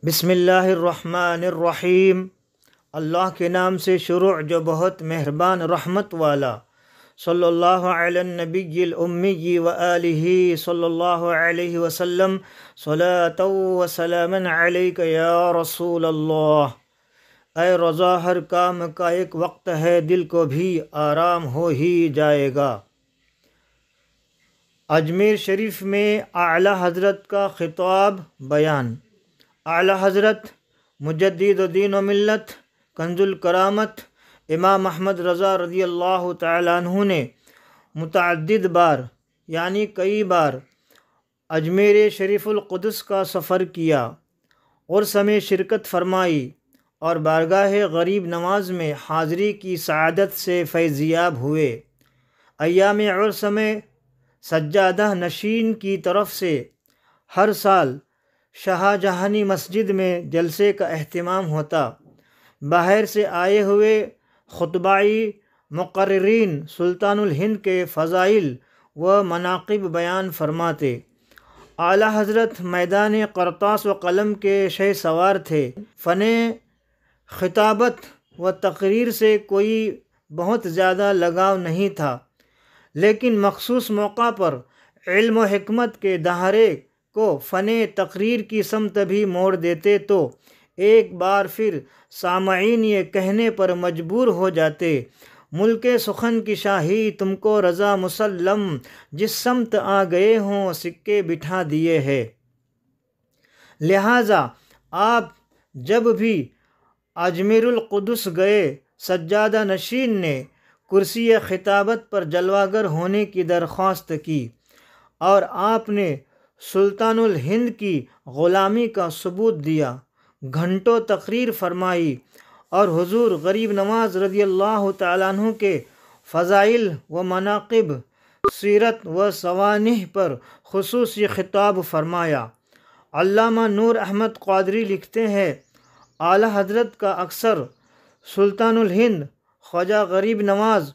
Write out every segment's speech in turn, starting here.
بسم اللہ الرحمن الرحیم۔ اللہ کے نام سے شروع جو بہت مہربان رحمت والا۔ صلی اللہ علی النبی الامی و آلہ صلی اللہ علیہ وسلم، صلاۃ و سلاما علیک یا رسول اللہ۔ اے رضا، ہر کام کا ایک وقت ہے، دل کو بھی آرام ہو ہی جائے گا۔ اجمیر شریف میں اعلیٰ حضرت کا خطاب بیان۔ اعلیٰ حضرت مجدد دین و ملت کنز الکرامت امام احمد رضا رضی اللہ تعالیٰ عنہ نے متعدد بار یعنی کئی بار اجمیر شریف القدس کا سفر کیا، عرس میں شرکت فرمائی اور بارگاہ غریب نواز میں حاضری کی سعادت سے فیضیاب ہوئے۔ ایام عرس میں سجادہ نشین کی طرف سے ہر سال شاہ جہانی مسجد میں جلسے کا اہتمام ہوتا۔ باہر سے آئے ہوئے خطبائی مقررین سلطان الہند کے فضائل و مناقب بیان فرماتے۔ اعلیٰ حضرت میدان قرطاس و قلم کے شہ سوار تھے۔ فن خطابت و تقریر سے کوئی بہت زیادہ لگاؤ نہیں تھا، لیکن مخصوص موقع پر علم و حکمت کے دہارے کو فن تقریر کی سمت بھی موڑ دیتے تو ایک بار پھر سامعین یہ کہنے پر مجبور ہو جاتے، ملک سخن کی شاہی تم کو رضا مسلم، جس سمت آ گئے ہوں سکے بٹھا دیے ہے۔ لہٰذا آپ جب بھی اجمیر القدس گئے، سجادہ نشین نے کرسی خطابت پر جلوہ گر ہونے کی درخواست کی اور آپ نے سلطان الہند کی غلامی کا ثبوت دیا، گھنٹوں تقریر فرمائی اور حضور غریب نواز رضی اللہ تعالیٰ عنہ کے فضائل و مناقب، سیرت و سوانح پر خصوصی خطاب فرمایا۔ علامہ نور احمد قادری لکھتے ہیں، اعلیٰ حضرت کا اکثر سلطان الہند خواجہ غریب نواز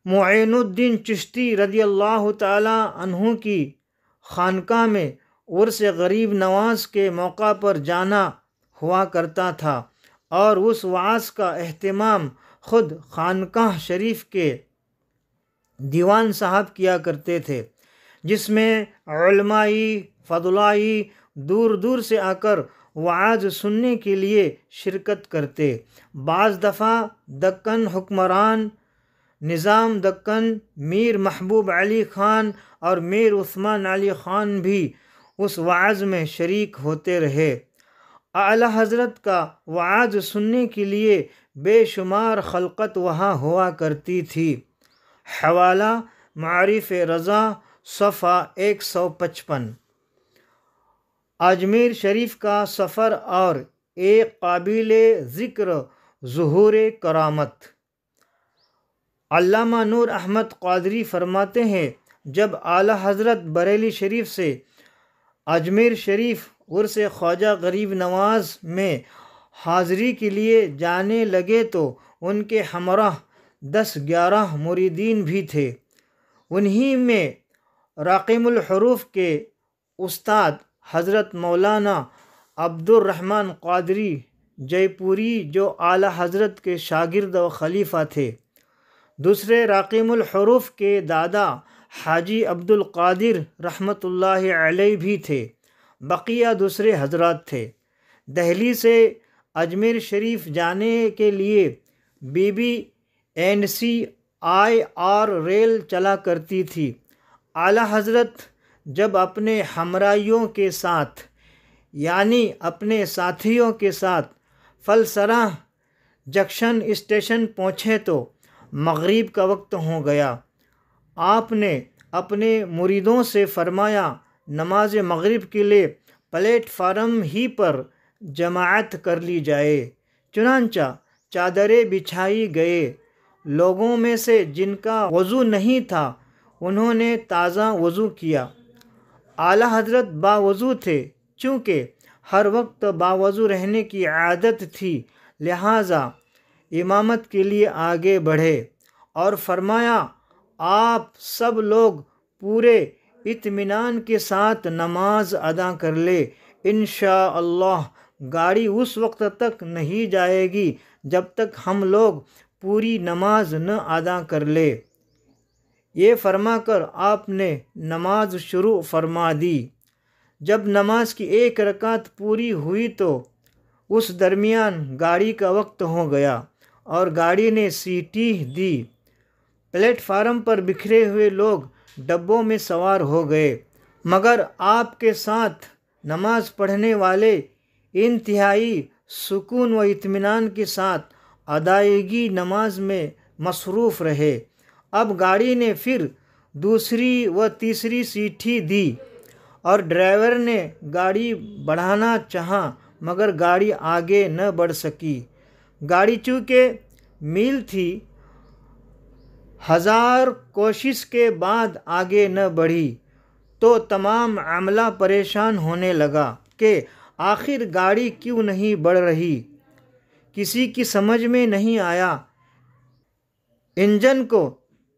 معین الدین چشتی رضی اللہ تعالیٰ عنہ کی خانقاہ میں عرس غریب نواز کے موقع پر جانا ہوا کرتا تھا، اور اس وعظ کا اہتمام خود خانقاہ شریف کے دیوان صاحب کیا کرتے تھے، جس میں علمائی فضلائی دور دور سے آ کر وعظ سننے کے لیے شرکت کرتے۔ بعض دفعہ دکن حکمران نظام دکن میر محبوب علی خان اور میر عثمان علی خان بھی اس وعظ میں شریک ہوتے رہے۔ اعلیٰ حضرت کا وعظ سننے کے لیے بے شمار خلقت وہاں ہوا کرتی تھی۔ حوالہ معارف رضا صفحہ 155۔ اجمیر شریف کا سفر اور ایک قابل ذکر ظہور کرامت۔ علامہ نور احمد قادری فرماتے ہیں، جب اعلیٰ حضرت بریلی شریف سے اجمیر شریف عرس خواجہ غریب نواز میں حاضری کے لیے جانے لگے تو ان کے ہمراہ 10-11 مریدین بھی تھے۔ انہی میں راقم الحروف کے استاد حضرت مولانا عبد الرحمن قادری جے پوری جو اعلیٰ حضرت کے شاگرد و خلیفہ تھے، دوسرے راقم الحروف کے دادا حاجی عبد القادر رحمۃ اللہ علیہ بھی تھے، بقیہ دوسرے حضرات تھے۔ دہلی سے اجمیر شریف جانے کے لیے BBNCIR ریل چلا کرتی تھی۔ اعلیٰ حضرت جب اپنے ہمراہیوں کے ساتھ یعنی اپنے ساتھیوں کے ساتھ فلسرہ جنکشن اسٹیشن پہنچے تو مغرب کا وقت ہو گیا۔ آپ نے اپنے مریدوں سے فرمایا، نماز مغرب کے لیے پلیٹ فارم ہی پر جماعت کر لی جائے۔ چنانچہ چادریں بچھائی گئے۔ لوگوں میں سے جن کا وضو نہیں تھا انہوں نے تازہ وضو کیا۔ اعلیٰ حضرت باوضو تھے، چونکہ ہر وقت باوضو رہنے کی عادت تھی، لہٰذا امامت کے لیے آگے بڑھے اور فرمایا، آپ سب لوگ پورے اطمینان کے ساتھ نماز ادا کر لے، انشاءاللہ گاڑی اس وقت تک نہیں جائے گی جب تک ہم لوگ پوری نماز نہ ادا کر لے۔ یہ فرما کر آپ نے نماز شروع فرما دی۔ جب نماز کی ایک رکعت پوری ہوئی تو اس درمیان گاڑی کا وقت ہو گیا اور گاڑی نے سیٹی دی۔ پلیٹ فارم پر بکھرے ہوئے لوگ ڈبوں میں سوار ہو گئے، مگر آپ کے ساتھ نماز پڑھنے والے انتہائی سکون و اطمینان کے ساتھ ادائیگی نماز میں مصروف رہے۔ اب گاڑی نے پھر دوسری و تیسری سیٹی دی اور ڈرائیور نے گاڑی بڑھانا چاہا مگر گاڑی آگے نہ بڑھ سکی۔ گاڑی چونکہ میل تھی، 1000 کوشش کے بعد آگے نہ بڑھی تو تمام عملہ پریشان ہونے لگا کہ آخر گاڑی کیوں نہیں بڑھ رہی۔ کسی کی سمجھ میں نہیں آیا۔ انجن کو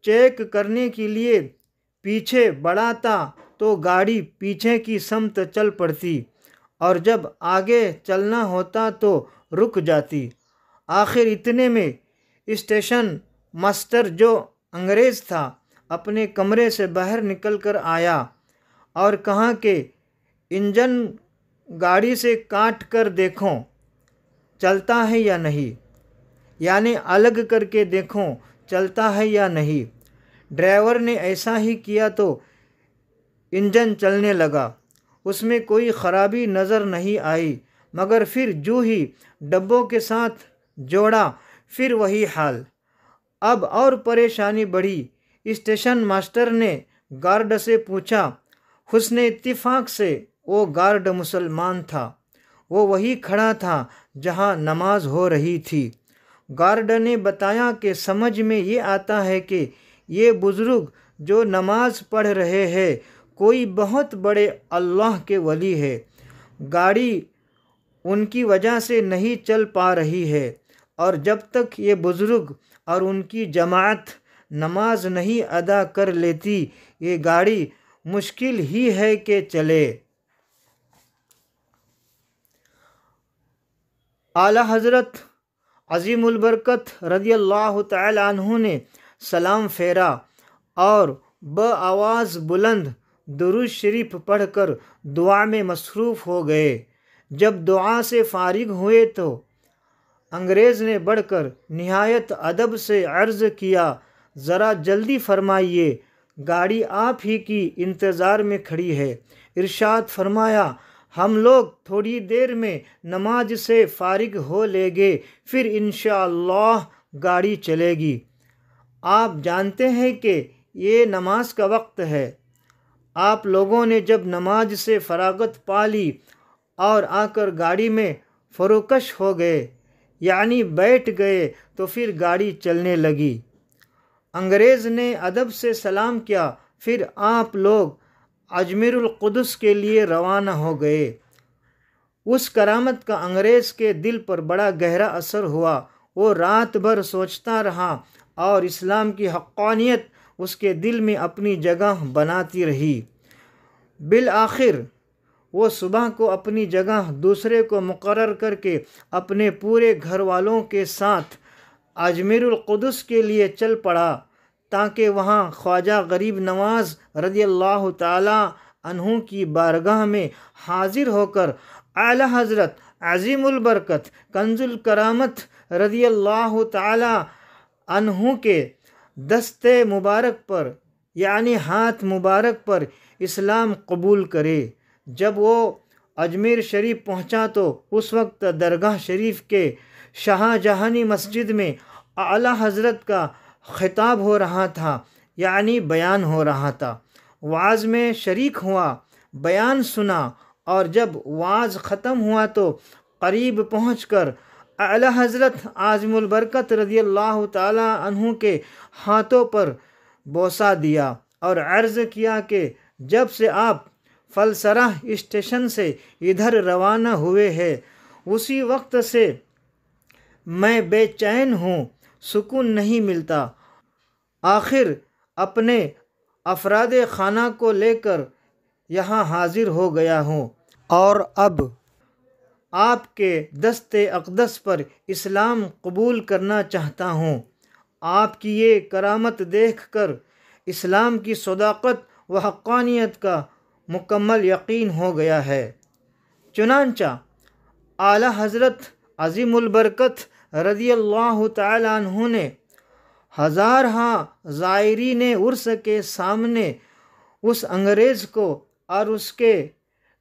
چیک کرنے کے لیے پیچھے بڑھاتا تو گاڑی پیچھے کی سمت چل پڑتی اور جب آگے چلنا ہوتا تو رک جاتی۔ آخر اتنے میں اسٹیشن ماسٹر جو انگریز تھا اپنے کمرے سے باہر نکل کر آیا اور کہا کہ انجن گاڑی سے کاٹ کر دیکھو چلتا ہے یا نہیں، یعنی الگ کر کے دیکھو چلتا ہے یا نہیں۔ ڈرائیور نے ایسا ہی کیا تو انجن چلنے لگا، اس میں کوئی خرابی نظر نہیں آئی، مگر پھر جو ہی ڈبوں کے ساتھ جوڑا پھر وہی حال۔ اب اور پریشانی بڑھی۔ اسٹیشن ماسٹر نے گارڈ سے پوچھا، حسن اتفاق سے وہ گارڈ مسلمان تھا، وہ وہی کھڑا تھا جہاں نماز ہو رہی تھی۔ گارڈ نے بتایا کہ سمجھ میں یہ آتا ہے کہ یہ بزرگ جو نماز پڑھ رہے ہیں کوئی بہت بڑے اللہ کے ولی ہے، گاڑی ان کی وجہ سے نہیں چل پا رہی ہے، اور جب تک یہ بزرگ اور ان کی جماعت نماز نہیں ادا کر لیتی یہ گاڑی مشکل ہی ہے کہ چلے۔ اعلیٰ حضرت عظیم البرکت رضی اللہ تعالی عنہ نے سلام پھیرا اور بآواز بلند درود شریف پڑھ کر دعا میں مصروف ہو گئے۔ جب دعا سے فارغ ہوئے تو انگریز نے بڑھ کر نہایت ادب سے عرض کیا، ذرا جلدی فرمائیے، گاڑی آپ ہی کی انتظار میں کھڑی ہے۔ ارشاد فرمایا، ہم لوگ تھوڑی دیر میں نماز سے فارغ ہو لیں گے، پھر انشاءاللہ گاڑی چلے گی۔ آپ جانتے ہیں کہ یہ نماز کا وقت ہے۔ آپ لوگوں نے جب نماز سے فراغت پا لی اور آ کر گاڑی میں فروکش ہو گئے، یعنی بیٹھ گئے، تو پھر گاڑی چلنے لگی۔ انگریز نے ادب سے سلام کیا، پھر آپ لوگ اجمیر القدس کے لیے روانہ ہو گئے۔ اس کرامت کا انگریز کے دل پر بڑا گہرا اثر ہوا۔ وہ رات بھر سوچتا رہا اور اسلام کی حقانیت اس کے دل میں اپنی جگہ بناتی رہی۔ بالآخر وہ صبح کو اپنی جگہ دوسرے کو مقرر کر کے اپنے پورے گھر والوں کے ساتھ اجمیر القدس کے لیے چل پڑا تاکہ وہاں خواجہ غریب نواز رضی اللہ تعالی عنہ کی بارگاہ میں حاضر ہو کر اعلیٰ حضرت عظیم البرکت کنز الکرامت رضی اللہ تعالی عنہ کے دست مبارک پر یعنی ہاتھ مبارک پر اسلام قبول کرے۔ جب وہ اجمیر شریف پہنچا تو اس وقت درگاہ شریف کے شاہ جہانی مسجد میں اعلیٰ حضرت کا خطاب ہو رہا تھا، یعنی بیان ہو رہا تھا۔ وعظ میں شریک ہوا، بیان سنا، اور جب وعظ ختم ہوا تو قریب پہنچ کر اعلیٰ حضرت عظیم البرکت رضی اللہ تعالی عنہ کے ہاتھوں پر بوسہ دیا اور عرض کیا کہ جب سے آپ فلسرہ اسٹیشن سے ادھر روانہ ہوئے ہیں اسی وقت سے میں بے چین ہوں، سکون نہیں ملتا۔ آخر اپنے افراد خانہ کو لے کر یہاں حاضر ہو گیا ہوں۔ اور اب آپ کے دست اقدس پر اسلام قبول کرنا چاہتا ہوں۔ آپ کی یہ کرامت دیکھ کر اسلام کی صداقت و حقانیت کا مکمل یقین ہو گیا ہے۔ چنانچہ اعلیٰ حضرت عظیم البرکت رضی اللہ تعالی عنہ نے ہزارہا زائرین عرس کے سامنے اس انگریز کو اور اس کے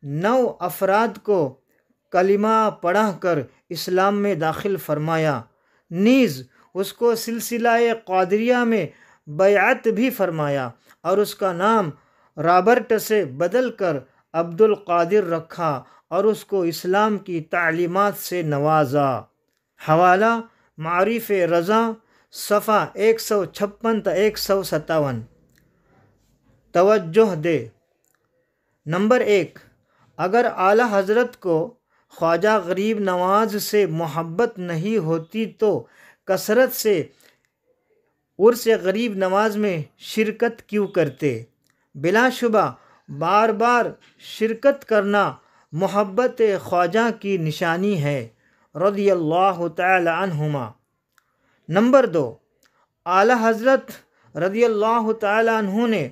9 افراد کو کلمہ پڑھا کر اسلام میں داخل فرمایا، نیز اس کو سلسلہ قادریہ میں بیعت بھی فرمایا اور اس کا نام رابرٹ سے بدل کر عبد القادر رکھا اور اس کو اسلام کی تعلیمات سے نوازا۔ حوالہ معارف رضا، صفحہ 156 تا 157۔ توجہ دے۔ نمبر 1، اگر اعلیٰ حضرت کو خواجہ غریب نواز سے محبت نہیں ہوتی تو کثرت سے عرس غریب نواز میں شرکت کیوں کرتے؟ بلا شبہ بار بار شرکت کرنا محبت خواجہ کی نشانی ہے رضی اللہ تعالی عنہما۔ نمبر 2، اعلیٰ حضرت رضی اللہ تعالی عنہ نے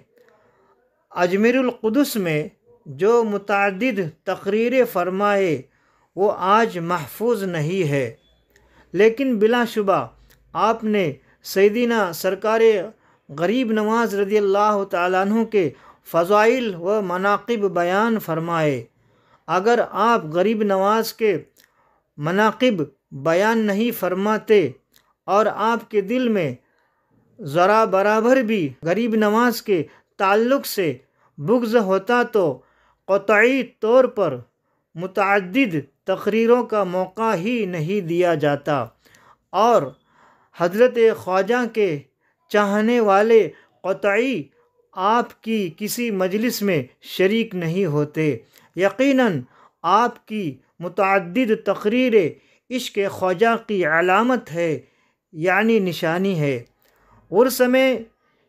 اجمیر القدس میں جو متعدد تقریریں فرمائے وہ آج محفوظ نہیں ہے، لیکن بلا شبہ آپ نے سیدنا سرکار غریب نواز رضی اللہ تعالیٰ عنہ کے فضائل و مناقب بیان فرمائے۔ اگر آپ غریب نواز کے مناقب بیان نہیں فرماتے اور آپ کے دل میں ذرا برابر بھی غریب نواز کے تعلق سے بغض ہوتا تو قطعی طور پر متعدد تقریروں کا موقع ہی نہیں دیا جاتا اور حضرت خواجہ کے چاہنے والے قطعی آپ کی کسی مجلس میں شریک نہیں ہوتے۔ یقیناً آپ کی متعدد تقریریں عشق خواجہ کی علامت ہے، یعنی نشانی ہے۔ عرس میں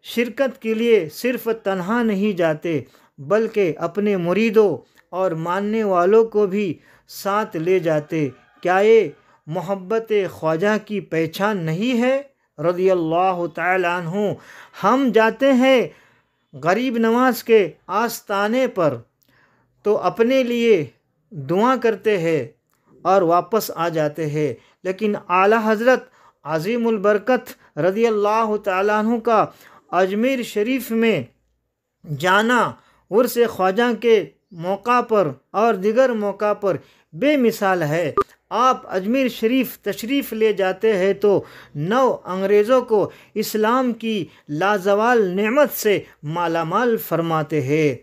شرکت کے لیے صرف تنہا نہیں جاتے بلکہ اپنے مریدوں اور ماننے والوں کو بھی ساتھ لے جاتے۔ کیا یہ محبت خواجہ کی پہچان نہیں ہے رضی اللہ تعالی عنہ؟ ہم جاتے ہیں غریب نواز کے آستانے پر تو اپنے لیے دعا کرتے ہیں اور واپس آ جاتے ہیں، لیکن اعلیٰ حضرت عظیم البرکت رضی اللہ تعالیٰ عنہ کا اجمیر شریف میں جانا عرس خواجہ کے موقع پر اور دیگر موقع پر بے مثال ہے۔ آپ اجمیر شریف تشریف لے جاتے ہیں تو 9 انگریزوں کو اسلام کی لازوال نعمت سے مالا مال فرماتے ہیں۔